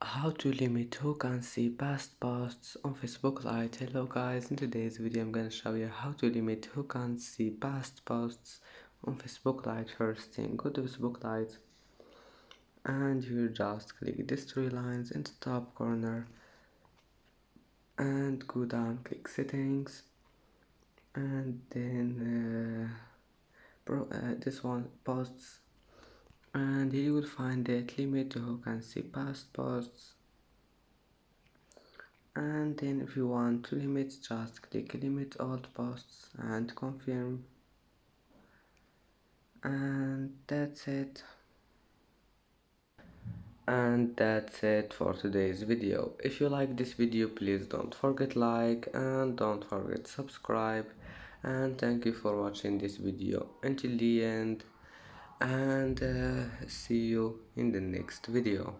How to limit who can see past posts on Facebook Lite. Hello guys, in today's video I'm gonna show you how to limit who can see past posts on Facebook Lite. First thing, go to Facebook Lite and you just click these three lines in the top corner and go down, click settings, and then this one, posts, and here you will find that limit who can see past posts. And then if you want to limit, just click limit all posts and confirm, and that's it for today's video. If you like this video, please don't forget like and don't forget subscribe, and thank you for watching this video until the end, and see you in the next video.